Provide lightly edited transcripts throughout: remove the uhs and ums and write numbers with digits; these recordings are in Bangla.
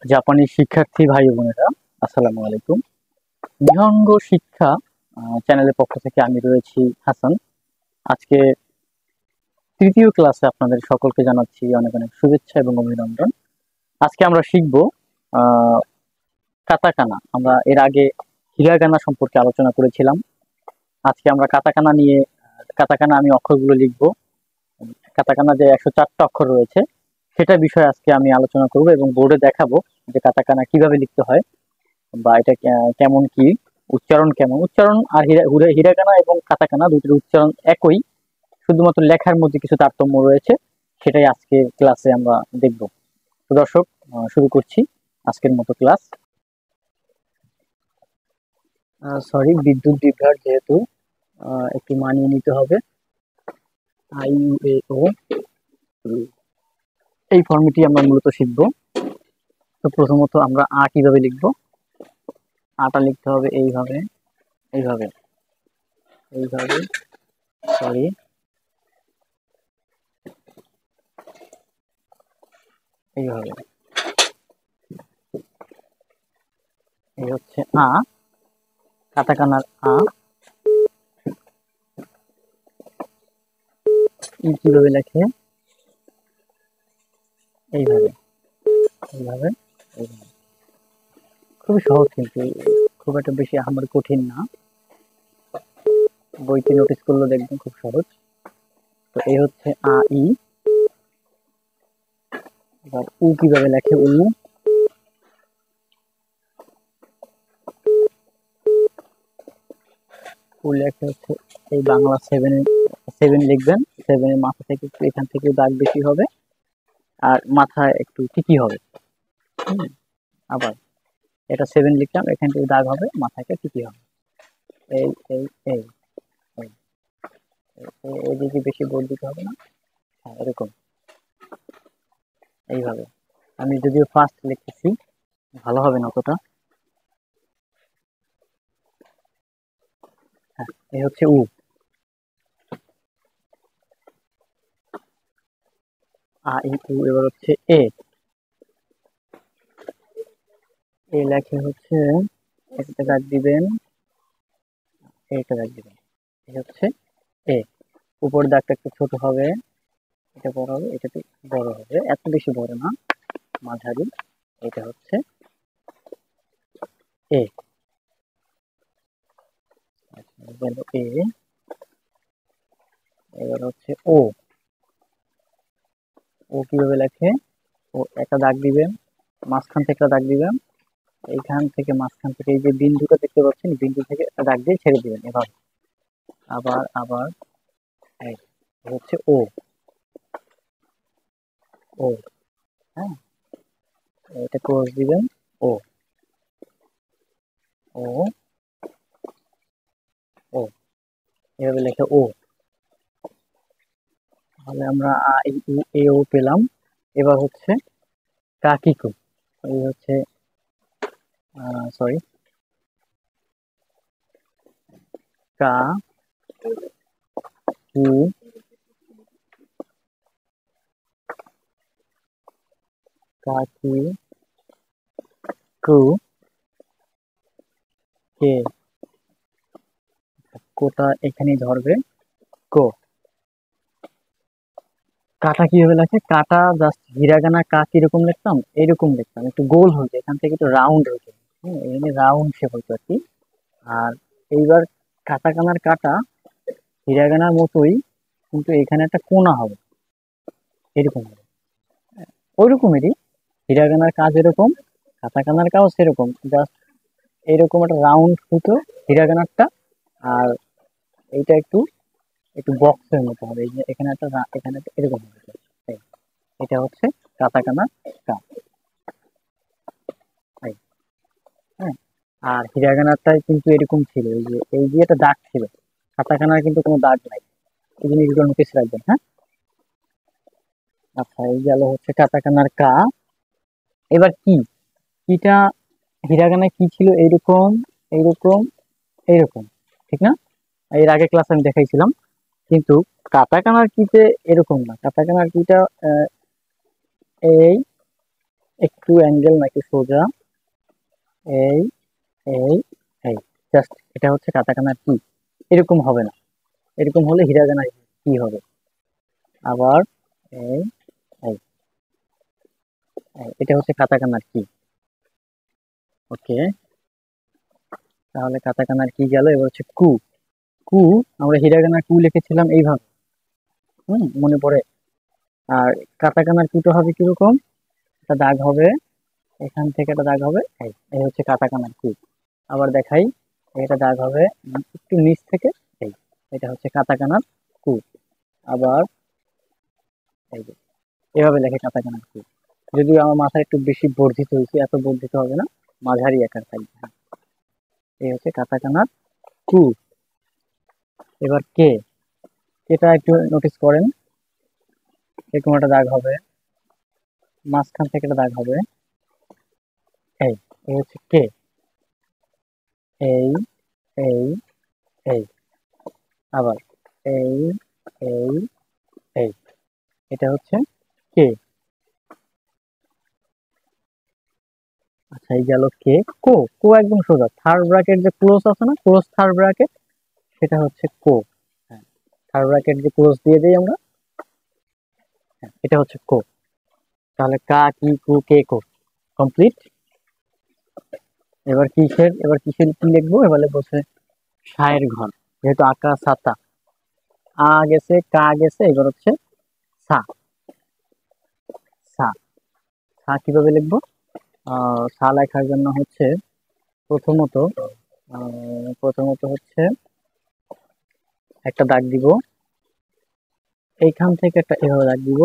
জাপানি শিক্ষার্থী ভাই বোনেরা, আসসালামু আলাইকুম। নিহঙ্গ শিক্ষা চ্যানেলের পক্ষ থেকে আমি রয়েছি হাসান। আজকে তৃতীয় ক্লাসে আপনাদের সকলকে জানাচ্ছি অনেক অনেক শুভেচ্ছা এবং অভিনন্দন। আজকে আমরা শিখব কাতাকানা। আমরা এর আগে হিরাগানা সম্পর্কে আলোচনা করেছিলাম। আজকে আমরা কাতাকানা নিয়ে কাতাকানা আমি অক্ষরগুলো লিখব। কাতাকানা যে 104টা অক্ষর রয়েছে সেটা বিষয়ে আজকে আমি আলোচনা করব এবং বোর্ডে দেখাবো যে কাতাকানা কিভাবে লিখতে হয় বা এটা কেমন কি উচ্চারণ, কেমন উচ্চারণ। আর হিরাগানা এবং কাতাকানা দুটির উচ্চারণ একই, শুধুমাত্র লেখার মধ্যে কিছু তারতম্য রয়েছে। সেটাই আজকে ক্লাসে আমরা দেখব। তো দর্শক, শুরু করছি আজকের মতো ক্লাস। সরি, বিদ্যুৎ বিভ্রাট যেহেতু একটু মানিয়ে নিতে হবে। আই ইউ এ ও, এই ফর্মেটই আমরা মূলত শিখব। তো প্রথমত আমরা কিভাবে লিখব। আটা লিখতে হবে এইভাবে, এইভাবে, এইভাবে, সরি, এইভাবে। এই হচ্ছে কাটাকানার কিভাবে লেখে, এইভাবে, এইভাবে, এইভাবে। খুবই সহজ, কিন্তু খুব একটা বেশি আমার কঠিন না। বইতে নোটিস করলে দেখবেন খুব সহজ। তো এই হচ্ছে ই। এবার কিভাবে লেখে, লেখে হচ্ছে এই বাংলা 7 লিখবেন। 7 মাথা থেকে একটু, এখান থেকে দাগ বেশি হবে আর মাথায় একটু টিকি হবে। আবার এটা 7 লিখলাম, এখান থেকে দাগ হবে, মাথায় টিকি হবে। এই এই এই এদিকে বেশি বোর্ড দিতে হবে না। হ্যাঁ, এরকম, এইভাবে। আমি যদিও ফার্স্ট লিখতেছি, ভালো হবে না অতটা। হ্যাঁ, এই হচ্ছে এবার হচ্ছে লেখে হচ্ছে একটা দাগ দিবেন, এইটা দাগ দিবেন। এই হচ্ছে এ। উপর দাগটা একটু ছোট হবে, এটা বড় হবে, এটা বড় হবে, এত বেশি বড় না, মাঝারি। এটা হচ্ছে এ। গেল এ। এবার হচ্ছে ও কিভাবে লেখে। একটা দাগ দিবেন, মাঝখান থেকে একটা দাগ দিবেন, এইখান থেকে মাঝখান থেকে এই যে বিন্দুটা দেখতে পাচ্ছেন, বিন্দু থেকে একটা দাগ দিয়ে ছেড়ে দিবেন এভাবে। আবার আবার এই হচ্ছে ও। হ্যাঁ, এটা ক্রস দিবেন, ও ও ও, এভাবে লেখে তাহলে আমরা এ ও পেলাম। এবার হচ্ছে কাকিকু। এই হচ্ছে সরি, কা কি কাকি কু কে। কোটা এখানেই ধরবে, কো। কাটা কিভাবে লেখে, কাটা জাস্ট হিরাগানা কিরকম লিখতাম, এরকম লিখতাম, একটু গোল হয়েছে, এখান থেকে একটু রাউন্ড হয়েছে। এখানে রাউন্ড শেপ হইতো আর কি। আর এইবার কাটাকানার কাটা হিরাগানার মতোই, কিন্তু এখানে একটা কোনা হবে, এরকম হবে। ওই রকমেরই হিরাগানার কাজ এরকম, কাটাকানার কাজ সেরকম, জাস্ট এরকম একটা রাউন্ড হতো হিরাগানারটা। আর এইটা একটু একটু বক্সের মতো হবে, এই যে এখানে একটা এখানে একটা এরকম হবে। এটা হচ্ছে কাটাকানা কা। হ্যাঁ, আর হিরাগানাটাই কিন্তু এরকম ছিল, এই যে একটা দাগ ছিল। কাটাকানার কিন্তু কোনো দাগ নাই, এই জিনিসগুলো নোটিস রাখবেন। হ্যাঁ, আচ্ছা, এই গেল হচ্ছে কাটাকানার কা। এবার কিটা হিরাগানায় কি ছিল, এইরকম, এইরকম, এইরকম, ঠিক না? এর আগে ক্লাস আমি দেখাইছিলাম। কিন্তু কাটাকানার কিতে এরকম না, কাটাকানার কিটা এই একটু অ্যাঙ্গেল নাকি সোজা, এই এই এই, জাস্ট এটা হচ্ছে কাটাকানার কি। এরকম হবে না, এরকম হলে হিরাগানা কি হবে। আবার এই এই এটা হচ্ছে কাটাকানার কি। ওকে, তাহলে কাটাকানার কি গেল, এবার হচ্ছে কু। কু, আমরা হিরাগানা কু লিখেছিলাম এইভাবে, মনে পড়ে। আর কাটাকানার কুটো হবে কিরকম, একটা দাগ হবে, এখান থেকে একটা দাগ হবে, এই এই হচ্ছে কাটাকানার কু। আবার দেখাই, এটা দাগ হবে একটু নিচ থেকে, এই এটা হচ্ছে কাটাকানার কু। আবার এই যে এভাবে লেখে কাটাকানার কু। যদিও আমার মাথা একটু বেশি বর্ধিত হয়েছে, এত বর্ধিত হবে না, মাঝারি আকার থাকবে। এই হচ্ছে কাটাকানার কু। এবার কে, এটা একটু নোটিস করেন, এরকম একটা দাগ হবে, মাঝখান থেকে একটা দাগ হবে, এই এই হচ্ছে কে। এই এই এই আবার এই এই এই এটা হচ্ছে কে। আচ্ছা, এই গেল কে। কো, কো একদম সোজা, থার্ড ব্র্যাকেট যে ক্লোজ আছে না, ক্লোজ থার্ড ব্র্যাকেট, সেটা হচ্ছে কো। হ্যাঁ, থার্ড ব্র্যাকেট যে ক্লোজ দিয়ে দিই আমরা, হ্যাঁ, এটা হচ্ছে কো। তাহলে কা কি কু কে কো কমপ্লিট। এবার কিসের কি লিখবো, এবার লিখবো হচ্ছে সায়ের ঘর। যেহেতু আকা সাতা, আ গেছে কা গেছে, এবার হচ্ছে সা। সা, সা কিভাবে লিখবো, সা লেখার জন্য হচ্ছে প্রথমত হচ্ছে একটা দাগ দিব, এইখান থেকে একটা এভাবে দাগ দিব,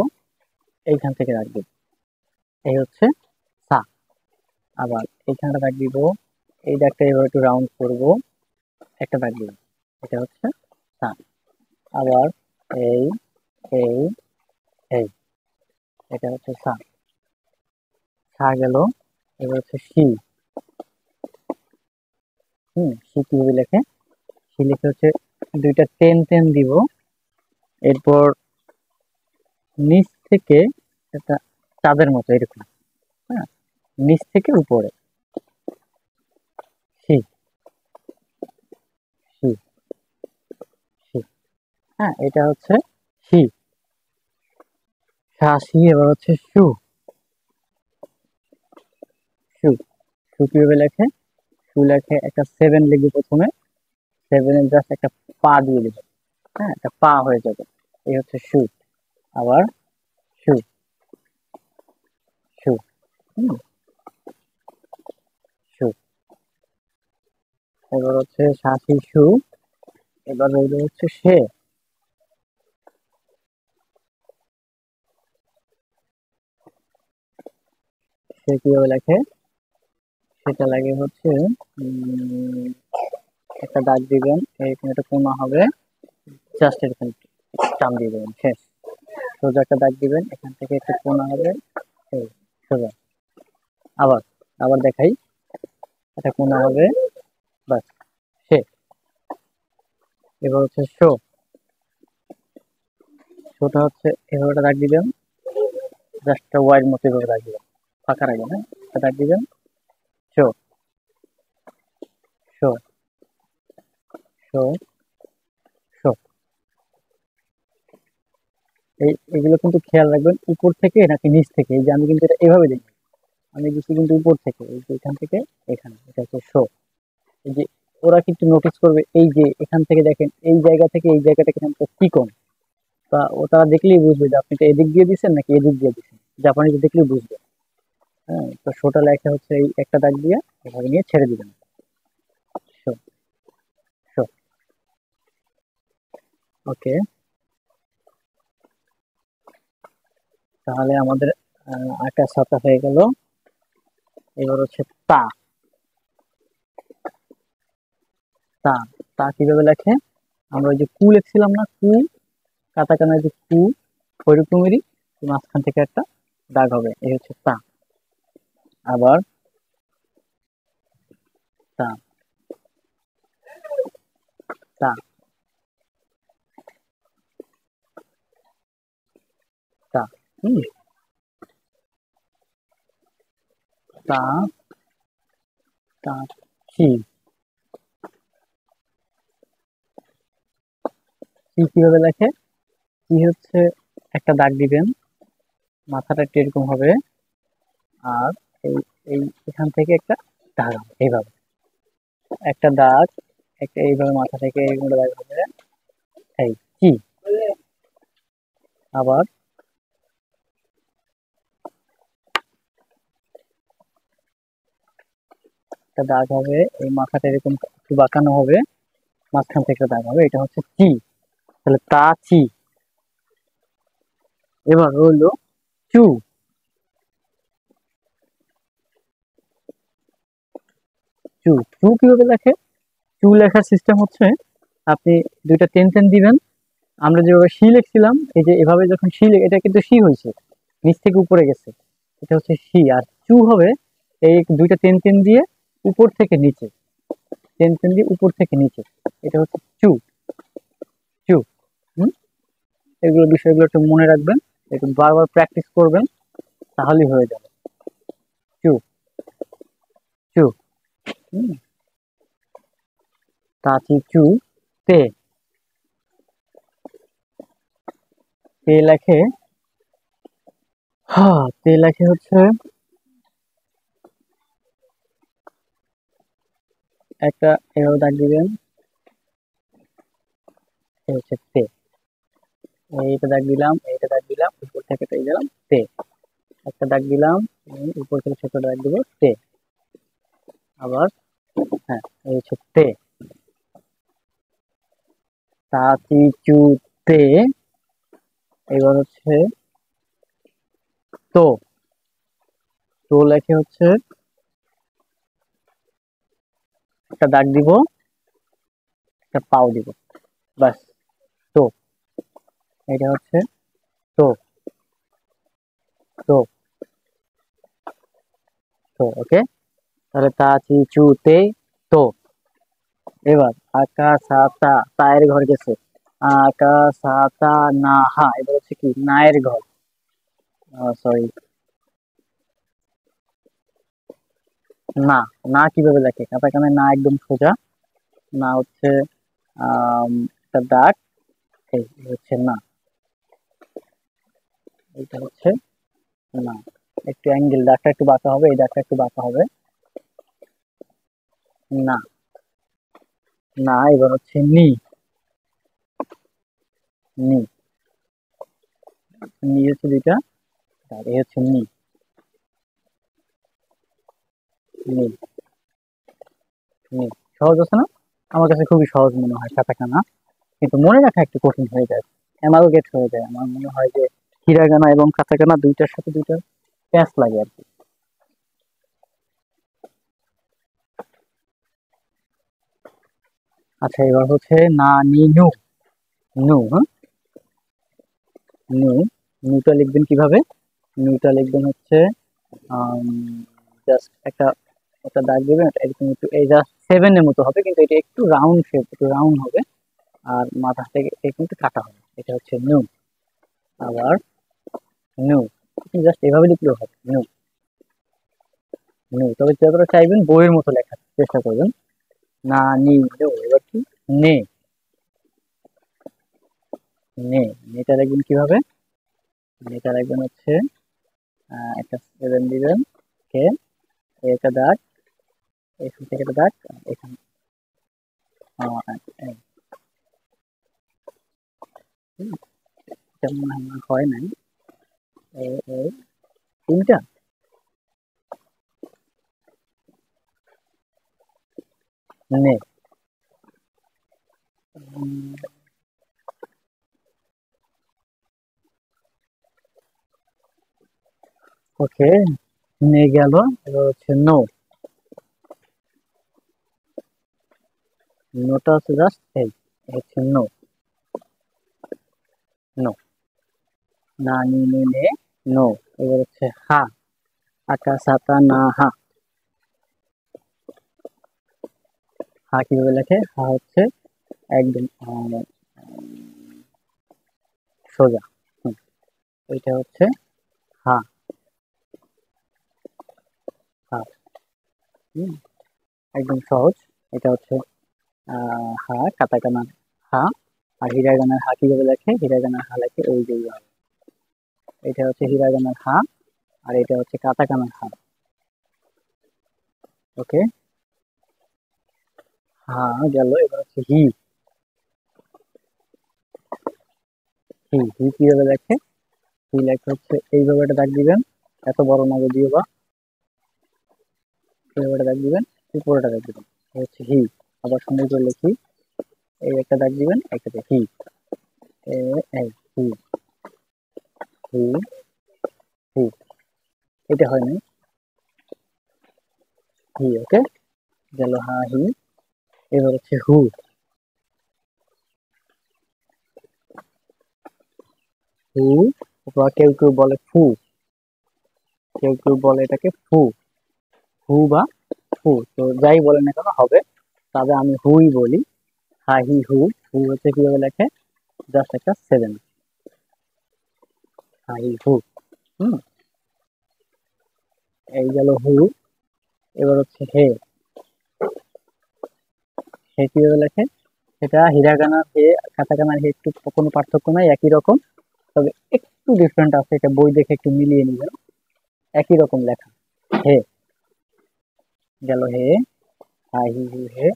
এইখান থেকে দাগ দিব, এই হচ্ছে সা। আবার এইখানটা দাগ দিব, এই দাগটা এভাবে একটু রাউন্ড করব, একটা দাগ দিব, এটা হচ্ছে সা। আবার এই এই এই এটা হচ্ছে সা। সা গেল, এবার হচ্ছে সি। সি কিভাবে লেখে, সি লিখে হচ্ছে দুইটা টেন টেন দিব, এরপর নিচ থেকে একটা চাঁদের মতো এরকম, হ্যাঁ, নিচ থেকে উপরে, সি সি সি, হ্যাঁ, এটা হচ্ছে সি। সি, এবার হচ্ছে সু। সু, সু কিভাবে লেখে, সু লেখে একটা সেভেন লিখবে প্রথমে, সেভেনের জাস্ট একটা পা দিয়ে দিবে, হ্যাঁ, একটা পা হয়ে যাবে, এই হচ্ছে সু। আবার সু সু, হুম, সু। এবার হচ্ছে শাসি সু। এবার রইল হচ্ছে সে। সে কিভাবে লেখে, সেটা লাগে হচ্ছে উম, একটা দাগ দিবেন, এরকম একটা কোণা হবে, জাস্ট এরকম টান দিয়ে দেবেন, শেষ। সোজা একটা দাগ দিবেন, এখান থেকে একটা কোণা হবে, এই সোজা। আবার আবার দেখাই, একটা কোণা হবে, বাস, সে। এবার হচ্ছে শো। শোটা হচ্ছে এভাবে একটা দাগ দিবেন, জাস্ট একটা ওয়াইড মতো এভাবে দাগ দিবেন, ফাঁকা রাখবেন, হ্যাঁ, একটা দাগ দিবেন, শো শো শো শো। এগুলো কিন্তু খেয়াল রাখবেন, উপর থেকে নাকি নিচ থেকে। এই যে আমি কিন্তু এটা এভাবে দেখি, আমি দিচ্ছি কিন্তু উপর থেকে, এই যে এখান থেকে এখানে, এটা হচ্ছে শো। এই যে ওরা কিন্তু নোটিস করবে, এই যে এখান থেকে দেখেন, এই জায়গা থেকে এই জায়গাটা কিন্তু কি কোণ, তা ও তারা দেখলেই বুঝবে যে আপনি এটা এদিক দিয়ে দিচ্ছেন নাকি এদিক দিয়ে দিচ্ছেন, জাপানিজ দেখলেই বুঝবে। হ্যাঁ, তো শোটা লেখা হচ্ছে এই একটা দাগ দিয়ে এভাবে নিয়ে ছেড়ে দিবেন, শো শো। ওকে, তাহলে আমাদের আঁকা ছাতা হয়ে গেল। এবার হচ্ছে তা। তা, তা কিভাবে লেখে, আমরা ওই যে কু লিখছিলাম না, কু, কাটাকানা যে কু, ওই রকমেরই মাঝখান থেকে একটা দাগ হবে, এই হচ্ছে তা। আবার তা, তা, তা, হুম, তা তা চি চি কিভাবে লেখে? চি হচ্ছে একটা দাগ দিবেন, মাথাটা একটু এরকম হবে, আর এই এই এখান থেকে একটা দাগ হবে এইভাবে, একটা দাগ, একটা এইভাবে মাথা থেকে এরকম একটা দাগ হবে, এই চি। আবার একটা দাগ হবে, এই মাথাটা এরকম একটু বাঁকানো হবে, মাঝখান থেকে একটা দাগ হবে, এটা হচ্ছে চি। তাহলে তা চি। এবার হলো চু। চু চু কিভাবে লেখে? চু লেখার সিস্টেম হচ্ছে, আপনি দুইটা টেন টেন দিবেন। আমরা যেভাবে শি লিখছিলাম, এই যে এভাবে যখন শি, এটা কিন্তু শি হয়েছে, নিচ থেকে উপরে গেছে, এটা হচ্ছে শি। আর চু হবে এই দুইটা টেন টেন দিয়ে উপর থেকে নিচে, টেন টেন দিয়ে উপর থেকে নিচে, এটা হচ্ছে চু। চু। হুম। এগুলো বিষয়গুলো একটু মনে রাখবেন, একটু বারবার প্র্যাকটিস করবেন, তাহলেই হয়ে যাবে। চু। চু। হুম। তাঁতি চু তে। তে লেখে, হ্যাঁ তে লেখে হচ্ছে একটা এভাবে দাগ দিবেন, এই হচ্ছে তে। এইটা দাগ দিলাম, এইটা দাগ দিলাম, উপর থেকে পেয়ে গেলাম তে। একটা দাগ দিলাম, উপর থেকে ছোট দাগ দিব তে। আবার হ্যাঁ, এই হচ্ছে তে। তাঁতি চু তে। এবার হচ্ছে তো। তো লেখে হচ্ছে একটা দাগ দিব, একটা পাও দিব, বাস। তো। এটা হচ্ছে তো। তো। তো ওকে। তাহলে তা চি চু তে তো। এবার আকা সাতা, তায়ের ঘর গেছে, আকা সাতা না হা, এবার হচ্ছে কি নায়ের ঘর, সরি, না। না কিভাবে লেখে? কাটাকানে না একদম সোজা, না হচ্ছে একটা দাগ, এই হচ্ছে না, এটা হচ্ছে না, একটু অ্যাঙ্গেল, দাগটা একটু বাঁকা হবে, এই দাগটা একটু বাঁকা হবে, না। না এবার হচ্ছে নি। নি। নি হচ্ছে দুইটা দাগ, এই হচ্ছে নি। নি। নি। সহজ আছে না? আমার কাছে খুবই সহজ মনে হয় কাটাকানা, কিন্তু মনে রাখা একটু কঠিন হয়ে যায়, অ্যামালগেট হয়ে যায়। আমার মনে হয় যে হিরাগানা এবং কাটাকানা দুইটার সাথে দুইটার প্যাঁচ লাগে আর কি। আচ্ছা এবার হচ্ছে না নি নু। নু, হ্যাঁ, নু। নুটা লিখবেন কিভাবে? নুটা লিখবেন হচ্ছে জাস্ট একটা একটা দাগ দিবেন, এটা এরকম একটু, এই জাস্ট সেভেন এর মতো হবে, কিন্তু এটা একটু রাউন্ড শেপ, একটু রাউন্ড হবে, আর মাথা থেকে এরকম একটু কাটা হবে, এটা হচ্ছে নু। আবার নু, জাস্ট এভাবে লিখলেও হবে, নু। নু, তবে যতটা চাইবেন বইয়ের মতো লেখার চেষ্টা করবেন। না নি নু। এবার কি নে। নে। নেটা লিখবেন কিভাবে? নেটা লিখবেন হচ্ছে একটা সেভেন দিবেন, কে, একটা দাগ, এখান থেকে একটা দাগ, এখানে এই, হুম, এটা মনে হয় আমার হয় নাই, এই তিনটা। নে। ওকে, নে গেল। এবার হচ্ছে নো। নোটা হচ্ছে জাস্ট এই, হচ্ছে নো। নো। না নি নে নে, নো। এবার হচ্ছে হা, আকা সাতা না হা। হা কিভাবে লেখে? হা হচ্ছে একদম সোজা। হুম, এটা হচ্ছে হা। হা। হুম, একদম সহজ। এটা হচ্ছে হা, কাটাকানার হা। আর হিরাগানার হা কিভাবে লেখে? হিরাগানার হা লেখে এই যে এইভাবে। এটা হচ্ছে হিরাগানার হা, আর এটা হচ্ছে কাটাকানার হা। ওকে, হা গেল। এবার হচ্ছে হি। হি, হি কিভাবে লেখে? হি লেখা হচ্ছে এইভাবে একটা দাগ দিবেন, এত বড় না যদিও বা, এইভাবে একটা দাগ দিবেন, উপরেটা দাগ দিবেন, এই হচ্ছে হি। আবার সুন্দর করে লিখি, এই একটা দাগ দিবেন, একটা হি, এ এই হি, হি, হি। এটা হয় নাই, হি। ওকে, গেল হা হি। এবার হচ্ছে হু। হু, বা কেউ কেউ বলে ফু, কেউ কেউ বলে এটাকে ফু। হু বা ফু, তো যাই বলেন না কেন হবে, তবে আমি হুই বলি। হা হি হু। হু হচ্ছে কিভাবে লেখে? জাস্ট একটা সেভেন। হা হি হু। হুম, এই গেল হু। এবার হচ্ছে হে। হে কিভাবে লেখে? সেটা হিরাগানার হে, কাটাকানার হে একটু কোনো পার্থক্য নাই, একই রকম। তবে একটু ডিফারেন্ট আছে, এটা বই দেখে একটু মিলিয়ে নিবেন। একই রকম লেখা। হে গেল হে, হা হি হু হে।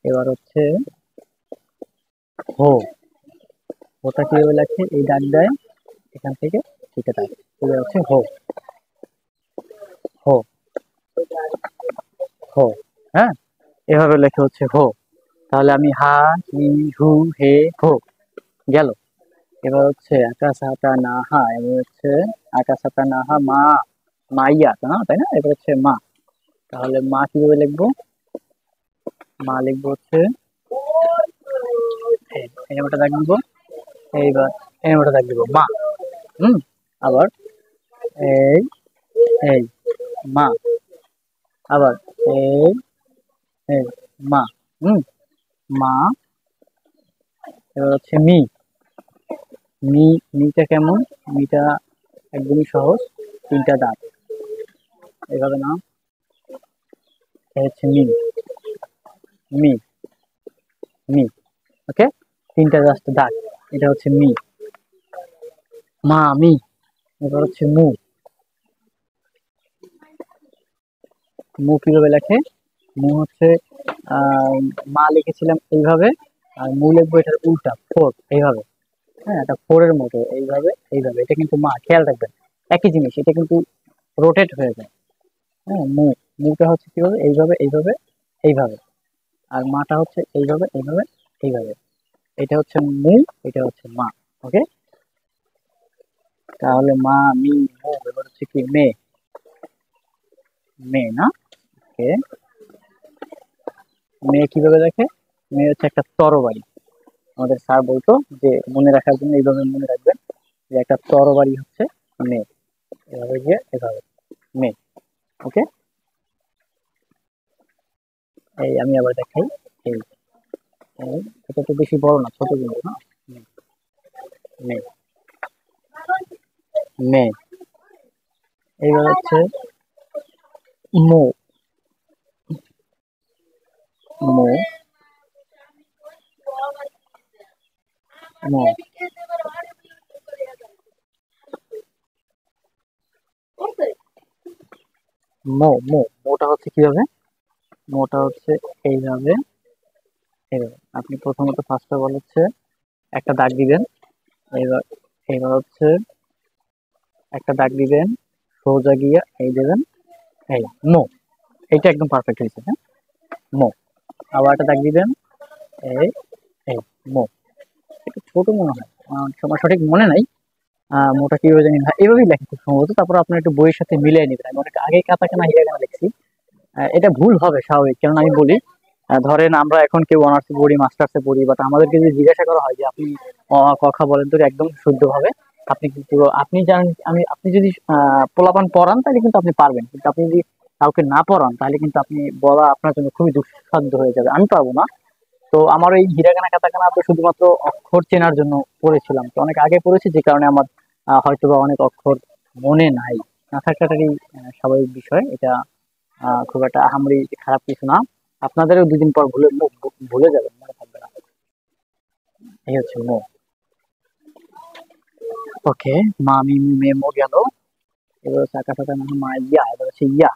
এবার হচ্ছে হো। হোটা কিভাবে লেখে? এই দাগ দেয় এখান থেকে, ঠিক আছে। এবার হচ্ছে হো। হো, হো। হ্যাঁ, এভাবে লেখা হচ্ছে হো। তাহলে আমি হা হি হু হে হো গেল। এবার হচ্ছে আকাশ হাতা না হা। এবার হচ্ছে আকাশ হাতা না হা মা, মাইয়া না, তাই না? এবার হচ্ছে মা। তাহলে মা কিভাবে লিখবো? মা লিখবো হচ্ছে এই নামটা দাগ দিব। এইবার এই নামটা দাগ দিব মা। হুম, আবার এই, এই মা। আবার এই, এই মা। হুম, মা। এবার হচ্ছে মি। মি, মিটা কেমন? মিটা একদমই সহজ, তিনটা দাঁত, এইভাবে না। এই হচ্ছে মি, মি, মি। ওকে, তিনটা জাস্ট দাগ। এটা হচ্ছে মি, মা মি। এবার হচ্ছে মু। মু কিভাবে লেখে? মু হচ্ছে আহ, মা লিখেছিলাম এইভাবে, আর মু লিখবো এটার উল্টা, ফোর, এইভাবে। হ্যাঁ, এটা ফোরের মতো, এইভাবে এইভাবে। এটা কিন্তু মা, খেয়াল রাখবেন একই জিনিস, এটা কিন্তু রোটেট হয়ে যায়। হ্যাঁ, মু, মুটা হচ্ছে কিভাবে? এইভাবে এইভাবে এইভাবে। আর মাটা হচ্ছে এইভাবে এইভাবে এইভাবে। এটা হচ্ছে মু, এটা হচ্ছে মা। ওকে, তাহলে মা মি মু। এবার হচ্ছে কি মে, মে না। ওকে, মে কিভাবে দেখে? মে হচ্ছে একটা তরবারি। আমাদের স্যার বলতো যে মনে রাখার জন্য এইভাবে মনে রাখবেন, যে একটা তরবারি হচ্ছে মে। এভাবে গিয়ে এভাবে মে। ওকে, এই আমি আবার দেখাই। এই, এই, এটা তো বেশি বড় না, ছোট কিন্তু না। মে, মে। এইবার হচ্ছে মো, মো, মো, মো, মো। মোটা হচ্ছে কিভাবে? মোটা হচ্ছে এইভাবে, এইভাবে। আপনি প্রথমত ফার্স্ট অফ অল হচ্ছে একটা দাগ দিবেন। এবার, এবার হচ্ছে একটা দাগ দিবেন, সোজা গিয়ে এই দেবেন, এই মো। এইটা একদম পারফেক্ট হয়েছে। হ্যাঁ, মো। আবার একটা দাগ দিবেন, এই, এই মো। একটু ছোট মনে হয়, আমার সঠিক মনে নাই। মোটা কিভাবে জানি না, এভাবেই লেখা খুব সম্ভবত। তারপর আপনার একটু বইয়ের সাথে মিলিয়ে নেবেন। আমি অনেক আগে কাতাকানা হিরাগানা লিখছি। এটা ভুল হবে স্বাভাবিক, কারণ আমি বলি ধরেন আমরা এখন কেউ অনার্সে পড়ি, মাস্টার্সে পড়ি, বাট আমাদেরকে যদি জিজ্ঞাসা করা হয় যে আপনি কথা বলেন তো একদম শুদ্ধ ভাবে, আপনি কিন্তু আপনি জানেন, আপনি যদি পোলাপান পড়ান তাহলে কিন্তু আপনি পারবেন, কিন্তু আপনি যদি কাউকে না পড়ান তাহলে কিন্তু আপনি বলা আপনার জন্য খুবই দুঃসাধ্য হয়ে যাবে। আমি পারবো না। তো আমার এই হিরাগানা কাতাকানা তো শুধুমাত্র অক্ষর চেনার জন্য পড়েছিলাম, তো অনেক আগে পড়েছি, যে কারণে আমার হয়তো বা অনেক অক্ষর মনে নাই। না থাকাটারই স্বাভাবিক বিষয় এটা। খুব একটা আহামরি খারাপ কিছু না। আপনাদেরও 2 দিন পর ভুলে যাবেন, মনে থাকবে না। এই হচ্ছে মো। ওকে, মা মি মু মে মো গেল। এবার হচ্ছে আকাশ না মা ইয়া, এবার হচ্ছে ইয়া।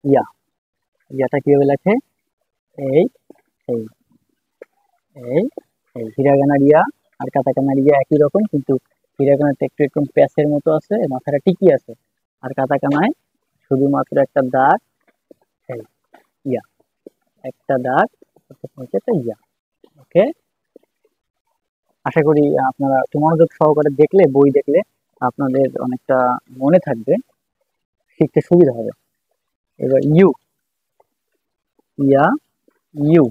ইয়া, ইয়াটা কিভাবে লেখে? এই এই এই এই হিরাগানার ইয়া আর কাতাকানার ইয়া একই রকম, কিন্তু হিরাগানাতে একটু একটু প্যাচের মতো আছে, মাথাটা টিকি আছে। আর কাতাকানায় শুধুমাত্র একটা দাগ, এই ইয়া, একটা দাগ, হচ্ছে একটা ইয়া। ওকে, আশা করি আপনারা একটু মনোযোগ সহকারে দেখলে, বই দেখলে আপনাদের অনেকটা মনে থাকবে, শিখতে সুবিধা হবে। এবার ইউ, ইয়া, ইউ।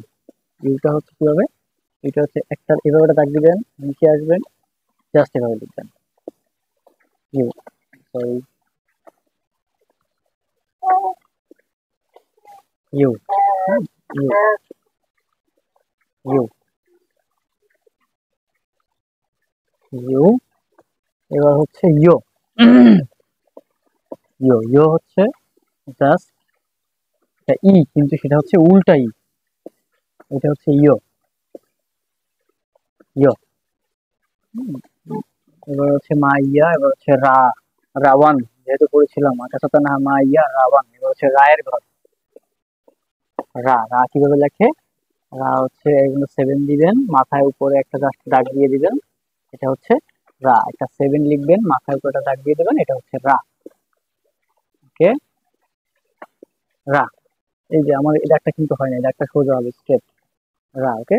ইউটা হচ্ছে কিভাবে? এটা হচ্ছে একটা এভাবে একটা দাগ দিবেন, নিচে আসবেন, জাস্ট এভাবে লিখবেন U. Sorry, U, U, U, U. এবার হচ্ছে ইয়ো। ইয়ো, ইয়ো হচ্ছে জাস্ট ই, কিন্তু সেটা হচ্ছে উল্টা ই। এটা হচ্ছে ইয়ো, ইয়ো। এবার হচ্ছে মা ইয়া, এবার হচ্ছে রাওয়ান। যেহেতু পড়েছিলাম আকাশাতা না মা ইয়া রাওয়ান, এবার হচ্ছে রায়ের ঘর। রা কিভাবে লেখে? রা হচ্ছে এগুলো 7 দিবেন, মাথায় উপরে একটা জাস্ট দাগ দিয়ে দিবেন, এটা হচ্ছে রা। একটা 7 লিখবেন, মাথায় উপরে একটা দাগ দিয়ে দিবেন, এটা হচ্ছে রা। ওকে, রা। এই যে আমার এটা একটা কিন্তু হয় না, এটা একটা সোজা হবে স্ট্রেট, রা। ওকে,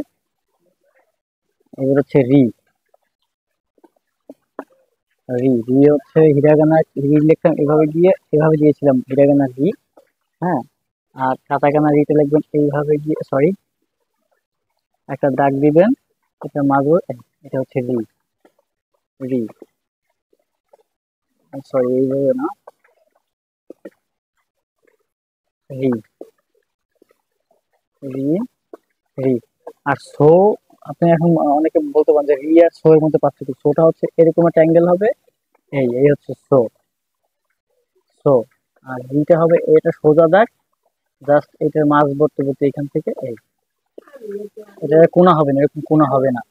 এবার হচ্ছে রি। রি হচ্ছে হিরাগানা। রি লিখতাম এভাবে গিয়ে, এভাবে দিয়েছিলাম হিরাগানা রি। হ্যাঁ, আর কাতাকানা রিতে লিখবেন এইভাবে গিয়ে, সরি, একটা দাগ দিবেন, এটা মাঝে, এটা হচ্ছে রি। রি, সরি এইভাবে না, রি, রি, রি। আর সো, আপনি এখন অনেকে বলতে পারেন যে রি আর সো এর মধ্যে পার্থক্য। সোটা হচ্ছে এরকম একটা অ্যাঙ্গেল হবে, এই এই হচ্ছে সো, সো। আর রিটা হবে এটা সোজা দাগ, জাস্ট এটার মাঝ বর্তে বর্তে এখান থেকে এই, এটা কোনা হবে না, এরকম কোনা হবে না।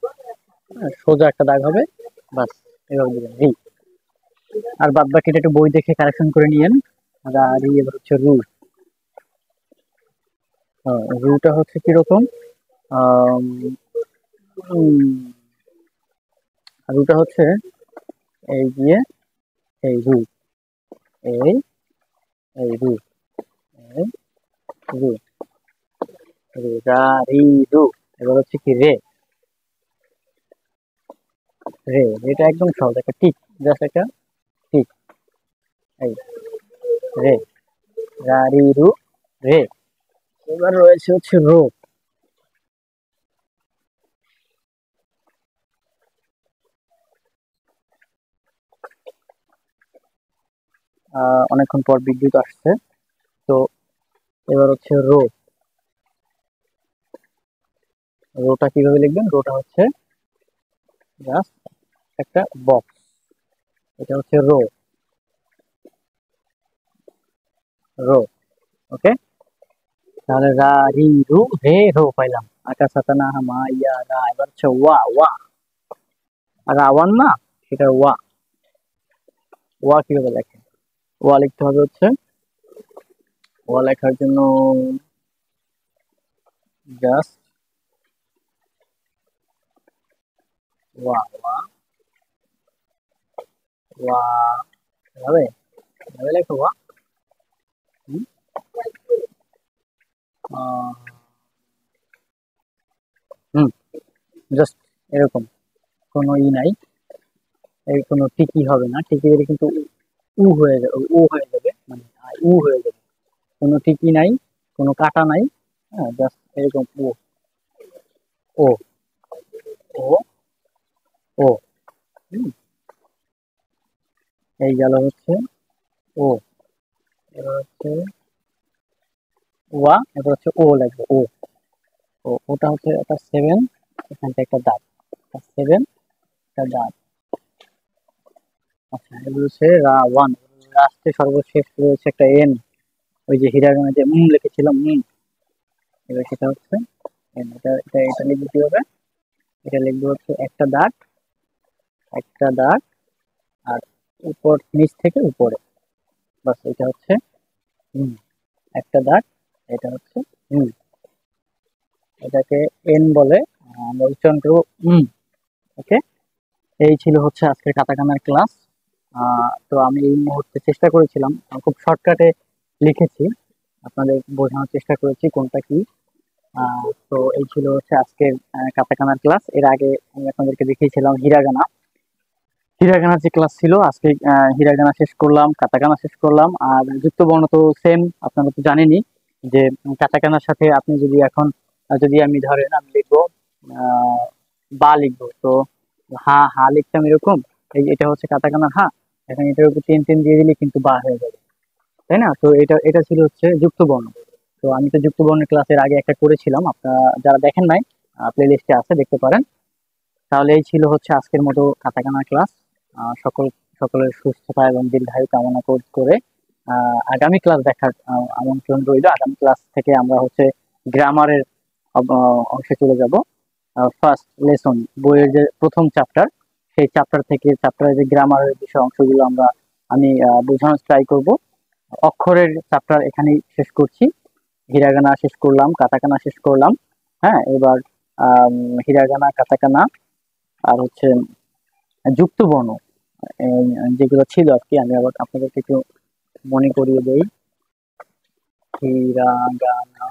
হ্যাঁ, সোজা একটা দাগ হবে, বাস, এভাবে দিবেন রি। আর বাদ বাকিটা একটু বই দেখে কারেকশন করে নিয়েন। আর রি, এবার হচ্ছে রু। রুটা হচ্ছে কিরকম? আম, উম, রুটা হচ্ছে এই দিয়ে, এই রু, এই এই রু, এই রু, রু, রা রি রু। এবার হচ্ছে কি রে। রে, এটা একদম সহজ, একটা টিক, জাস্ট একটা টিক, এই রে, রা রি রু, রে। এবার রয়েছে হচ্ছে রো। অনেকক্ষণ পর বিদ্যুৎ আসছে, তো এবার হচ্ছে রো। রোটা কিভাবে লিখবেন? রোটা হচ্ছে জাস্ট একটা বক্স, এটা হচ্ছে রো, রো। ওকে, তাহলে রা রি রু রে রো পাইলাম। আকাশ সাতানা মা ইয়া রা। এবার হচ্ছে ওয়া, ওয়া। আর রাওয়ান না, সেটা ওয়া। ওয়া কিভাবে লেখে? ওয়া লিখতে হবে হচ্ছে, ওয়া লেখার জন্য জাস্ট ওয়া, ওয়া, ওয়া, এভাবে, এভাবে লেখো ওয়া। হুম, আহ, হুম, জাস্ট এরকম, কোনো ই নাই, এই কোনো টিকি হবে না, টিকি দিলে কিন্তু উ হয়ে যাবে, ও হয়ে যাবে, মানে উ হয়ে যাবে। কোনো টিকি নাই, কোনো কাটা নাই, হ্যাঁ, জাস্ট এরকম ও, ও, ও, ও। হুম, এই গেল হচ্ছে ও। এবার হচ্ছে ওয়া, এবার হচ্ছে ও লাগবে, ও। ও, ওটা হচ্ছে একটা 7, এখান থেকে একটা দাগ, একটা 7, একটা দাগ। আচ্ছা, এগুলো হচ্ছে রা ওয়ান। লাস্টে সর্বশেষ রয়েছে একটা এন। ওই যে হিরাগানা যে লিখেছিলাম এবার সেটা হচ্ছে এটা লিখবো কি হবে, এটা লিখবো হচ্ছে একটা দাগ আর উপর নিচ থেকে উপরে, বাস এটা হচ্ছে হুম, একটা দাগ, এটা হচ্ছে হুম, এটাকে এন বলে, আমরা উচ্চারণ করবো ওকে। এই ছিল হচ্ছে আজকের কাতাকানার ক্লাস। তো আমি এই মুহূর্তে চেষ্টা করেছিলাম, খুব শর্টকাটে লিখেছি, আপনাদের বোঝানোর চেষ্টা করেছি কোনটা কি। তো এই ছিল হচ্ছে আজকের কাতাকানার ক্লাস। এর আগে আমি আপনাদেরকে দেখিয়েছিলাম হিরাগানা। হিরাগানার যে ক্লাস ছিল আজকে, হিরাগানা শেষ করলাম, কাতাকানা শেষ করলাম। আর যুক্ত বর্ণ তো সেম, আপনারা তো জানেনই যে কাতাকানার সাথে আপনি যদি এখন যদি আমি ধরেন আমি লিখবো বা লিখবো, তো হা হা লিখতাম এরকম, এটা হচ্ছে কাতাকানার হা, এখন এটার উপর টেন টেন দিয়ে দিলে কিন্তু বা হয়ে যাবে, তাই না? তো এটা এটা ছিল হচ্ছে যুক্ত বর্ণ। তো আমি তো যুক্ত বর্ণের ক্লাসের আগে একটা করেছিলাম, আপনারা যারা দেখেন নাই প্লে লিস্টে আছে, দেখতে পারেন। তাহলে এই ছিল হচ্ছে আজকের মতো কাতাকানা ক্লাস। সকলের সুস্থতা এবং দীর্ঘায়ু কামনা করে আগামী ক্লাস দেখার আমন্ত্রণ রইল। আগামী ক্লাস থেকে আমরা হচ্ছে গ্রামারের অংশে চলে যাব। ফার্স্ট লেসন, বইয়ের যে প্রথম চ্যাপ্টার, সেই চ্যাপ্টার থেকে চ্যাপ্টারের যে গ্রামারের বিষয় অংশগুলো আমি বোঝানোর ট্রাই করব। অক্ষরের চ্যাপ্টার এখানেই শেষ করছি। হিরাগানা শেষ করলাম, কাতাকানা শেষ করলাম। হ্যাঁ, এবার হিরাগানা, কাতাকানা আর হচ্ছে যুক্ত বর্ণ যেগুলো ছিল আর কি, আমি আবার আপনাদেরকে একটু মনে করিয়ে দেই। হিরাগানা,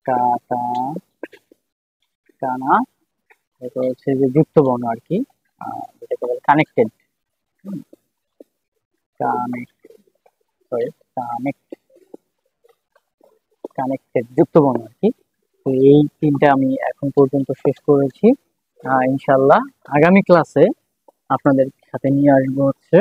কাতাকানা, এটা হচ্ছে যে যুক্ত বর্ণ আর কি, যেটাকে বলে connected, connect sorry connect connected যুক্ত বর্ণ আর কি। তো এই তিনটা আমি এখন পর্যন্ত শেষ করেছি। ইনশাল্লাহ আগামী ক্লাসে আপনাদের সাথে নিয়ে আসবো হচ্ছে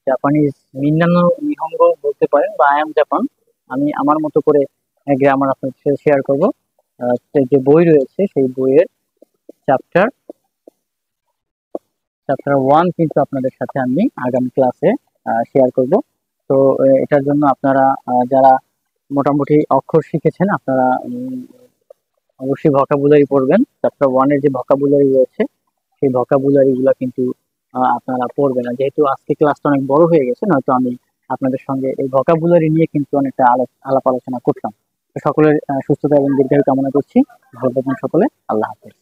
জাপানিজ মিন্নানো নিহঙ্গ বলতে পারেন, বা আই এম জাপান। আমি আমার মতো করে গ্রামার আপনাদের সাথে শেয়ার করবো। যে বই রয়েছে সেই বইয়ের চ্যাপ্টার চ্যাপ্টার 1 কিন্তু আপনাদের সাথে আমি আগামী ক্লাসে শেয়ার করব। তো এটার জন্য আপনারা যারা মোটামুটি অক্ষর শিখেছেন, আপনারা অবশ্যই ভোকাবুলারি পড়বেন। চ্যাপ্টার 1 এর যে ভোকাবুলারি রয়েছে সেই ভোকাবুলারি গুলা কিন্তু আপনারা পড়বেন না, যেহেতু আজকে ক্লাসটা অনেক বড় হয়ে গেছে, নয়তো আমি আপনাদের সঙ্গে এই ভোকাবুলারি নিয়ে কিন্তু অনেকটা আলাপ আলোচনা করতাম। তো সকলের সুস্থতা এবং দীর্ঘায়ু কামনা করছি। ভালো থাকবেন সকলে। আল্লাহ হাফেজ।